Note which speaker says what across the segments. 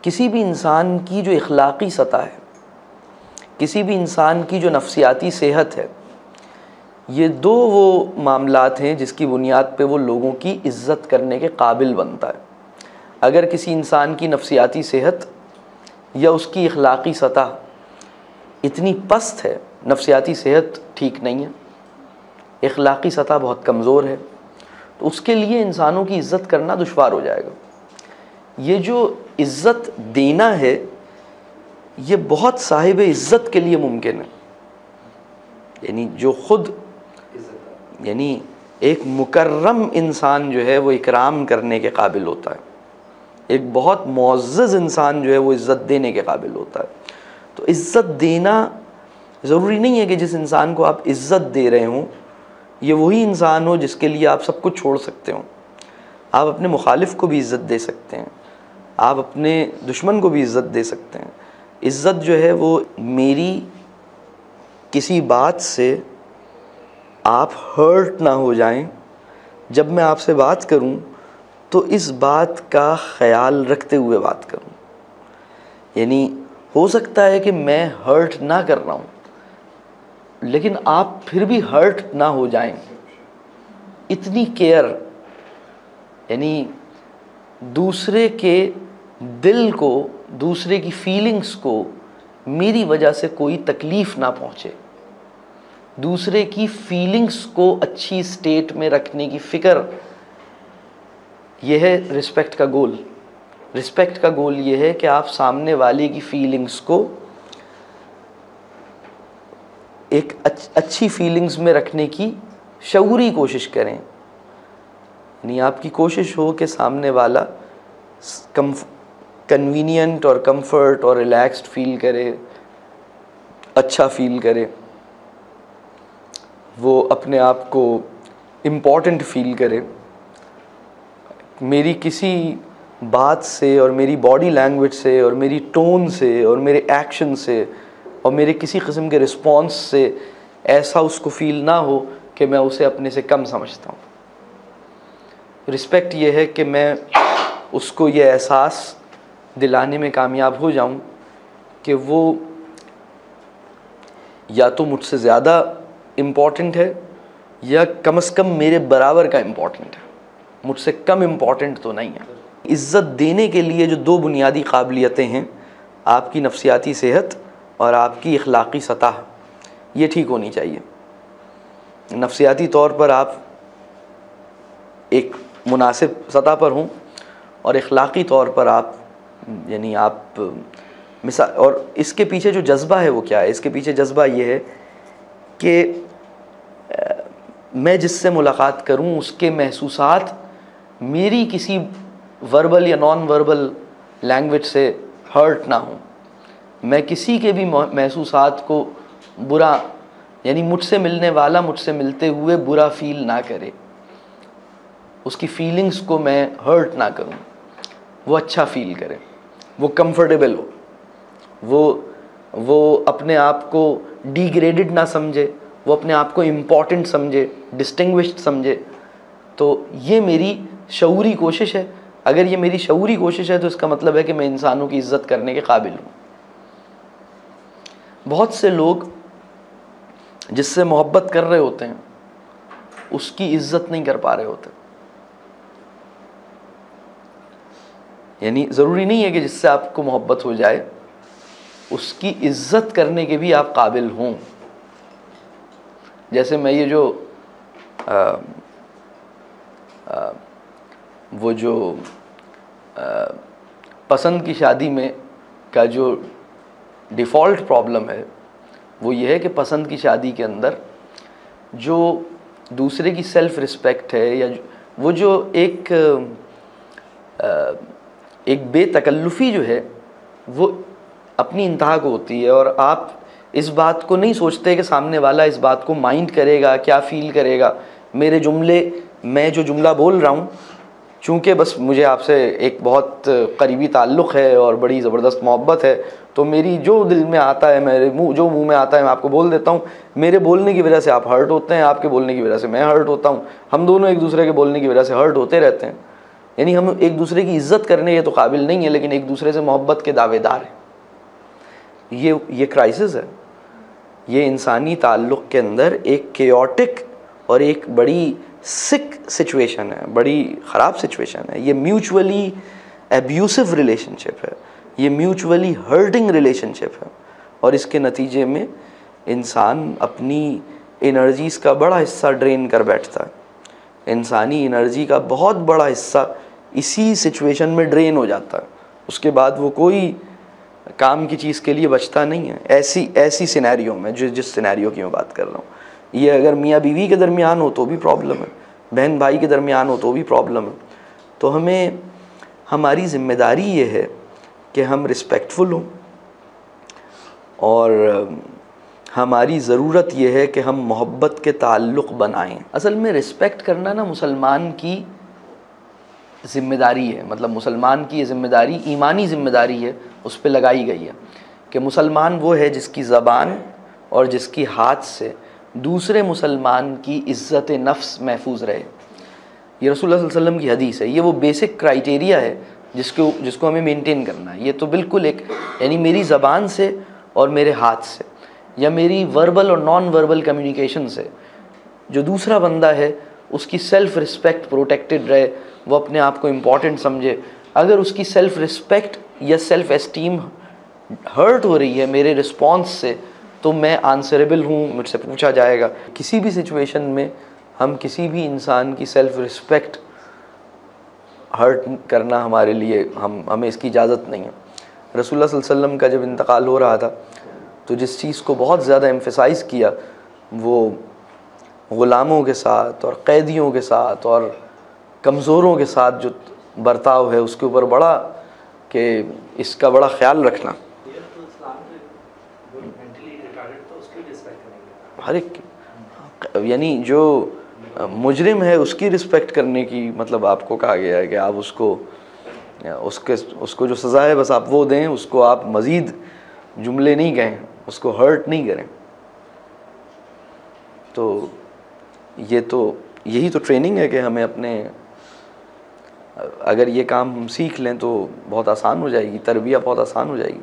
Speaker 1: کسی بھی انسان کی جو اخلاقی سطح ہے، کسی بھی انسان کی جو نفسیاتی صحت ہے، یہ دو وہ معاملات ہیں جس کی بنیاد پہ وہ لوگوں کی عزت کرنے کے قابل بنتا ہے۔ اگر کسی انسان کی نفسیاتی صحت یا اس کی اخلاقی سطح اتنی پست ہے، نفسیاتی صحت ٹھیک نہیں ہے، اخلاقی سطح بہت کمزور ہے، تو اس کے لیے انسانوں کی عزت کرنا دشوار ہو جائے گا۔ یہ جو عزت دینا ہے یہ بہت صاحب عزت کے لیے ممکن ہے، یعنی جو خود یعنی ایک مکرم انسان جو ہے وہ اکرام کرنے کے قابل ہوتا ہے، ایک بہت معزز انسان جو ہے وہ عزت دینے کے قابل ہوتا ہے۔ تو عزت دینا ضروری نہیں ہے کہ جس انسان کو آپ عزت دے رہے ہوں یہ وہی انسان ہو جس کے لیے آپ سب کچھ چھوڑ سکتے ہوں۔ آپ اپنے مخالف کو بھی عزت دے سکتے ہیں، آپ اپنے دشمن کو بھی عزت دے سکتے ہیں۔ عزت جو ہے وہ میری کسی بات سے آپ ہرٹ نہ ہو جائیں، جب میں آپ سے بات کروں تو اس بات کا خیال رکھتے ہوئے بات کروں، یعنی ہو سکتا ہے کہ میں ہرٹ نہ کر رہا ہوں لیکن آپ پھر بھی ہرٹ نہ ہو جائیں، اتنی کیئر، یعنی دوسرے کے دل کو، دوسرے کی فیلنگز کو میری وجہ سے کوئی تکلیف نہ پہنچے، دوسرے کی فیلنگز کو اچھی سٹیٹ میں رکھنے کی فکر، یہ ہے رسپیکٹ کا گول۔ رسپیکٹ کا گول یہ ہے کہ آپ سامنے والے کی فیلنگز کو ایک اچھی فیلنگز میں رکھنے کی شعوری کوشش کریں، یعنی آپ کی کوشش ہو کہ سامنے والا کنوینئنٹ اور کمفرٹ اور ریلیکسڈ فیل کرے، اچھا فیل کرے، وہ اپنے آپ کو امپورٹنٹ فیل کرے۔ میری کسی بات سے اور میری باڈی لینگویج سے اور میری ٹون سے اور میرے ایکشن سے اور میرے کسی قسم کے رسپانس سے ایسا اس کو فیل نہ ہو کہ میں اسے اپنے سے کم سمجھتا ہوں۔ رسپیکٹ یہ ہے کہ میں اس کو یہ احساس دلانے میں کامیاب ہو جاؤں کہ وہ یا تو مجھ سے زیادہ امپورٹنٹ ہے یا کم از کم میرے برابر کا امپورٹنٹ ہے، مجھ سے کم امپورٹنٹ تو نہیں ہے۔ عزت دینے کے لیے جو دو بنیادی قابلیتیں ہیں، آپ کی نفسیاتی صحت اور آپ کی اخلاقی سطح، یہ ٹھیک ہونی چاہیے۔ نفسیاتی طور پر آپ ایک مناسب سطح پر ہوں اور اخلاقی طور پر آپ یعنی آپ مثال، اور اس کے پیچھے جو جذبہ ہے وہ کیا ہے؟ اس کے پیچھے جذبہ یہ ہے کہ میں جس سے ملاقات کروں اس کے محسوسات میری کسی وربل یا نان وربل لینگویج سے ہرٹ نہ ہوں، میں کسی کے بھی محسوسات کو برا، یعنی مجھ سے ملنے والا مجھ سے ملتے ہوئے برا فیل نہ کرے، اس کی فیلنگز کو میں ہرٹ نہ کروں، وہ اچھا فیل کرے، وہ کمفرٹیبل ہو، وہ اپنے آپ کو ڈی گریڈڈ نہ سمجھے، وہ اپنے آپ کو امپورٹنٹ سمجھے، ڈسٹنگوشڈ سمجھے۔ تو یہ میری شعوری کوشش ہے۔ اگر یہ میری شعوری کوشش ہے تو اس کا مطلب ہے کہ میں انسانوں کی عزت کرنے کے قابل ہوں۔ بہت سے لوگ جس سے محبت کر رہے ہوتے ہیں اس کی عزت نہیں کر پا رہے ہوتے، یعنی ضروری نہیں ہے کہ جس سے آپ کو محبت ہو جائے اس کی عزت کرنے کے بھی آپ قابل ہوں۔ جیسے میں یہ جو وہ جو پسند کی شادی میں کا جو ڈیفالٹ پرابلم ہے وہ یہ ہے کہ پسند کی شادی کے اندر جو دوسرے کی سیلف رسپیکٹ ہے یا وہ جو ایک بے تکلفی جو ہے وہ اپنی انتہا کو ہوتی ہے، اور آپ اس بات کو نہیں سوچتے کہ سامنے والا اس بات کو مائنڈ کرے گا، کیا فیل کرے گا۔ میرے جملے، میں جو جملہ بول رہا ہوں، چونکہ بس مجھے آپ سے ایک بہت قریبی تعلق ہے اور بڑی زبردست محبت ہے، تو میری جو دل میں آتا ہے، میرے جو منہ میں آتا ہے میں آپ کو بول دیتا ہوں۔ میرے بولنے کی وجہ سے آپ ہرٹ ہوتے ہیں، آپ کے بولنے کی وجہ سے میں ہرٹ ہوتا ہوں، ہم دونوں ایک دوسرے کے بولنے کی وجہ سے ہرٹ ہوتے رہتے ہیں۔ یعنی ہم ایک دوسرے کی عزت کرنے کے تو قابل نہیں ہیں، لیکن ایک دوسرے سے محبت کے دعوے دار ہیں۔ یہ کرائسس ہے، یہ انسانی تعلق کے اندر ایک کیوٹک اور ایک بڑی سک سچویشن ہے، بڑی خراب سچویشن ہے۔ یہ میوچولی ایبیوسو ریلیشن شپ ہے، یہ میوچولی ہرٹنگ ریلیشن شپ ہے، اور اس کے نتیجے میں انسان اپنی انرجیز کا بڑا حصہ ڈرین کر بیٹھتا ہے۔ انسانی انرجی کا بہت بڑا حصہ اسی سچویشن میں ڈرین ہو جاتا ہے، اس کے بعد وہ کوئی کام کی چیز کے لیے بچتا نہیں ہے۔ ایسی سینیریو میں جس سینیریو کی میں بات کر رہا ہوں، یہ اگر میاں بیوی کے درمیان ہو تو بھی پرابلم ہے، بہن بھائی کے درمیان ہو تو بھی پرابلم ہے۔ تو ہماری ذمہ داری یہ ہے کہ ہم رسپیکٹفل ہوں، اور ہماری ضرورت یہ ہے کہ ہم محبت کے تعلق بنائیں۔ اصل میں رسپیکٹ کرنا نا مسلمان کی ذمہ داری ہے، مطلب مسلمان کی یہ ذمہ داری ایمانی ذمہ داری ہے، اس پہ لگائی گئی ہے کہ مسلمان وہ ہے جس کی زبان اور جس کی ہاتھ سے دوسرے مسلمان کی عزت نفس محفوظ رہے۔ یہ رسول اللہ صلی اللہ علیہ وسلم کی حدیث ہے، یہ وہ بیسک کرائیٹیریا ہے جس کو ہمیں مینٹین کرنا ہے۔ یہ تو بالکل ایک، یعنی میری زبان سے اور میرے ہاتھ سے، یا میری وربل اور نان وربل کمیونیکیشن سے جو دوسرا بندہ ہے اس کی سیلف رسپیکٹ پروٹیکٹڈ رہے، وہ اپنے آپ کو امپورٹنٹ سمجھے۔ اگر اس کی سیلف رسپیکٹ یا سیلف اسٹیم ہرٹ ہو رہی ہے میرے رسپانس سے، تو میں آنسریبل ہوں، مجھ سے پوچھا جائے گا۔ کسی بھی سچویشن میں ہم کسی بھی انسان کی سیلف رسپیکٹ ہرٹ کرنا ہمارے لیے، ہمیں اس کی اجازت نہیں ہے۔ رسول اللہ صلی اللہ علیہ وسلم کا جب انتقال ہو رہا تھا تو جس چیز کو بہت زیادہ ایمفیسائز کیا وہ غلاموں کے ساتھ اور قیدیوں کے ساتھ اور کمزوروں کے ساتھ جو برتاؤ ہے اس کے اوپر بڑا، کہ اس کا بڑا خیال رکھنا۔ ہر ایک، یعنی جو مجرم ہے اس کی رسپیکٹ کرنے کی مطلب آپ کو کہا گیا ہے کہ آپ اس کو جو سزا ہے بس آپ وہ دیں، اس کو آپ مزید جملے نہیں کہیں، اس کو ہرٹ نہیں کریں۔ تو یہی تو ٹریننگ ہے کہ ہمیں اپنے، اگر یہ کام ہم سیکھ لیں تو بہت آسان ہو جائے گی، تربیت بہت آسان ہو جائے گی۔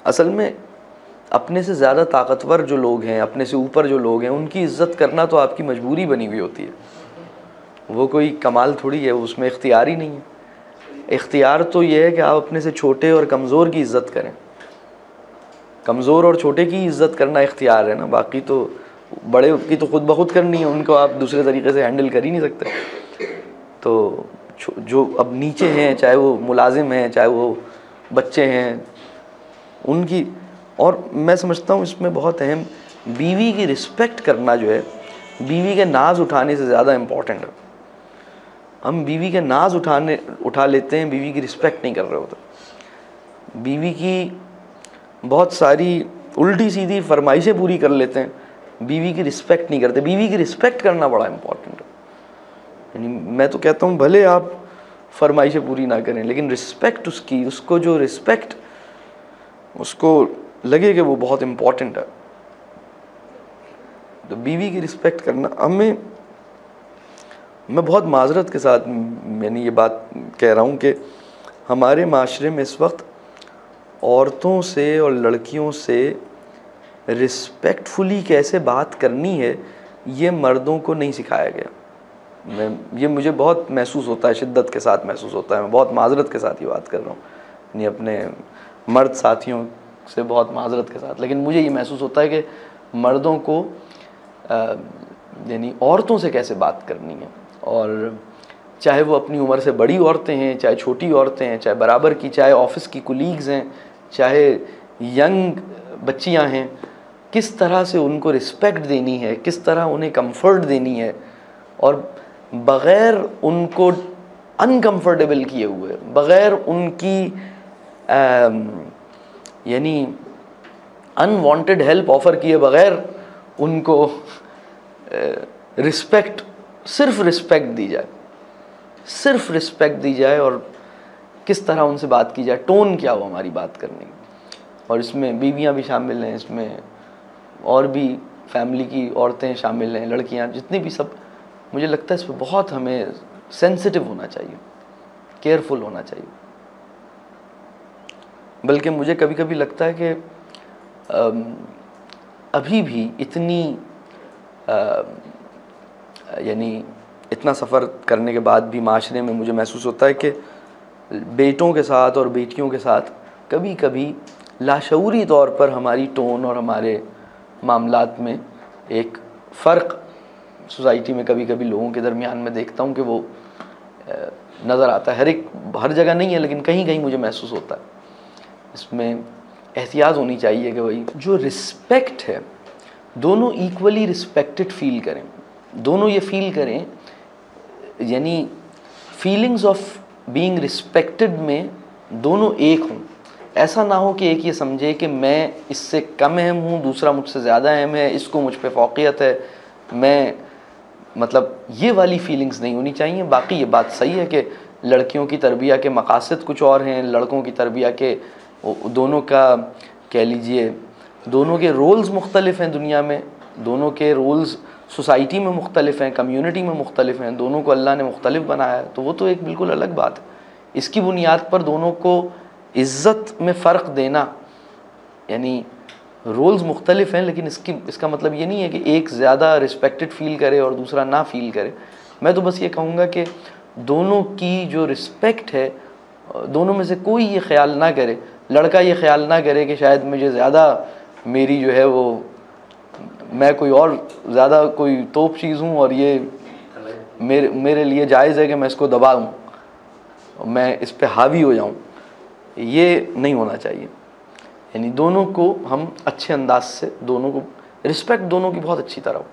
Speaker 1: اصل میں اپنے سے زیادہ طاقتور جو لوگ ہیں، اپنے سے اوپر جو لوگ ہیں، ان کی عزت کرنا تو آپ کی مجبوری بنی ہوئی ہوتی ہے، وہ کوئی کمال تھوڑی ہے، اس میں اختیار ہی نہیں ہے۔ اختیار تو یہ ہے کہ آپ اپنے سے چھوٹے اور کمزور کی عزت کریں، کمزور اور چھوٹے کی عزت کرنا اختیار ہے نا، باقی تو بڑے کی تو خود بخود کرنی ہے، ان کو آپ دوسرے طریقے سے ہینڈل کر ہی نہیں سکتے۔ تو جو اب نیچے ہیں، چاہے وہ ملازم ہیں، چاہے وہ بچے ہیں، ان کی، اور میں سمجھتا ہوں اس میں بہت اہم، بیوی کی رسپیکٹ کرنا جو ہے بیوی کے ناز اٹھانے سے زیادہ امپورٹنٹ ہے۔ ہم بیوی کے ناز اٹھا لیتے ہیں، بیوی کی رسپیکٹ نہیں کر رہے ہوتے، بیوی کی بہت ساری الٹی سیدھی فرمائشیں پوری کر لیتے ہیں، بیوی کی رسپیکٹ نہیں کرتے۔ بیوی کی رسپیکٹ کرنا بڑا امپورٹنٹ ہے۔ یعنی میں تو کہتا ہوں بھلے آپ فرمائشیں پوری نہ کریں، لیکن رسپیکٹ اس کو جو رسپیکٹ اس کو لگے کہ وہ بہت امپورٹنٹ ہے، تو بیوی کی رسپیکٹ کرنا میں بہت معذرت کے ساتھ میں نے یہ بات کہہ رہا ہوں کہ ہمارے معاشرے میں اس وقت عورتوں سے اور لڑکیوں سے رسپیکٹفلی کیسے بات کرنی ہے یہ مردوں کو نہیں سکھایا گیا۔ یہ مجھے بہت محسوس ہوتا ہے، شدت کے ساتھ محسوس ہوتا ہے، میں بہت معذرت کے ساتھ یہ بات کر رہا ہوں، یعنی اپنے مرد ساتھیوں سے بہت معذرت کے ساتھ، لیکن مجھے یہ محسوس ہوتا ہے کہ مردوں کو یعنی عورتوں سے کیسے بات کرنی ہے، اور چاہے وہ اپنی عمر سے بڑی عورتیں ہیں، چاہے چھوٹی عورتیں ہیں، چاہے برابر کی، چاہے آفس کی کولیگز ہیں، چاہے ینگ بچیاں ہیں، کس طرح سے ان کو رسپیکٹ دینی ہے، کس طرح انہیں کمفرٹ دینی ہے، اور بغیر ان کو انکمفرٹیبل کیے ہوئے، بغیر ان کی یعنی انوانٹیڈ ہیلپ آفر کیے بغیر ان کو رسپیکٹ، صرف رسپیکٹ دی جائے، صرف رسپیکٹ دی جائے، اور کس طرح ان سے بات کی جائے، ٹون کیا ہو ہماری بات کرنے کی۔ اور اس میں بیویاں بھی شامل ہیں، اس میں اور بھی فیملی کی عورتیں شامل ہیں، لڑکیاں، جتنی بھی، سب، مجھے لگتا ہے اس پہ بہت ہمیں سینسٹیو ہونا چاہیے، کیئرفل ہونا چاہیے. بلکہ مجھے کبھی کبھی لگتا ہے کہ ابھی بھی اتنی یعنی اتنا سفر کرنے کے بعد بھی معاشرے میں مجھے محسوس ہوتا ہے کہ بیٹوں کے ساتھ اور بیٹیوں کے ساتھ کبھی کبھی لاشعوری طور پر ہماری ٹون اور ہمارے معاملات میں ایک فرق سوسائٹی میں کبھی کبھی لوگوں کے درمیان میں دیکھتا ہوں کہ وہ نظر آتا ہے. ہر جگہ نہیں ہے لیکن کہیں کہیں مجھے محسوس ہوتا ہے. اس میں احتیاط ہونی چاہیے کہ بھائی جو رسپیکٹ ہے دونوں ایکولی رسپیکٹڈ فیل کریں, دونوں یہ فیل کریں, یعنی فیلنگز آف بینگ رسپیکٹڈ میں دونوں ایک ہوں. ایسا نہ ہو کہ ایک یہ سمجھے کہ میں اس سے کم اہم ہوں, دوسرا مجھ سے زیادہ اہم ہے, اس کو مجھ پہ فوقیت ہے, میں مطلب یہ والی فیلنگز نہیں ہونی چاہیے. باقی یہ بات صحیح ہے کہ لڑکیوں کی تربیہ کے مقاصد کچھ اور ہیں, لڑکوں کی تربیہ کے دونوں کا کہہ لیجئے دونوں کے رولز مختلف ہیں دنیا میں, دونوں کے رولز سوسائٹی میں مختلف ہیں, کمیونٹی میں مختلف ہیں, دونوں کو اللہ نے مختلف بنایا ہے, تو وہ تو ایک بالکل الگ بات ہے. اس کی بنیاد پر دونوں کو عزت میں فرق دینا, یعنی رولز مختلف ہیں لیکن اس کا مطلب یہ نہیں ہے کہ ایک زیادہ رسپیکٹڈ فیل کرے اور دوسرا نہ فیل کرے. میں تو بس یہ کہوں گا کہ دونوں کی جو رسپیکٹ ہے, دونوں میں سے کوئی یہ خیال نہ کرے, لڑکا یہ خیال نہ کرے کہ شاید مجھے زیادہ میری جو ہے وہ میں کوئی اور زیادہ کوئی توپ چیز ہوں اور یہ میرے لیے جائز ہے کہ میں اس کو دبا دوں, میں اس پہ حاوی ہو جاؤں. یہ نہیں ہونا چاہیے. یعنی دونوں کو ہم اچھے انداز سے, دونوں کو رسپیکٹ دونوں کی بہت اچھی طرح ہو.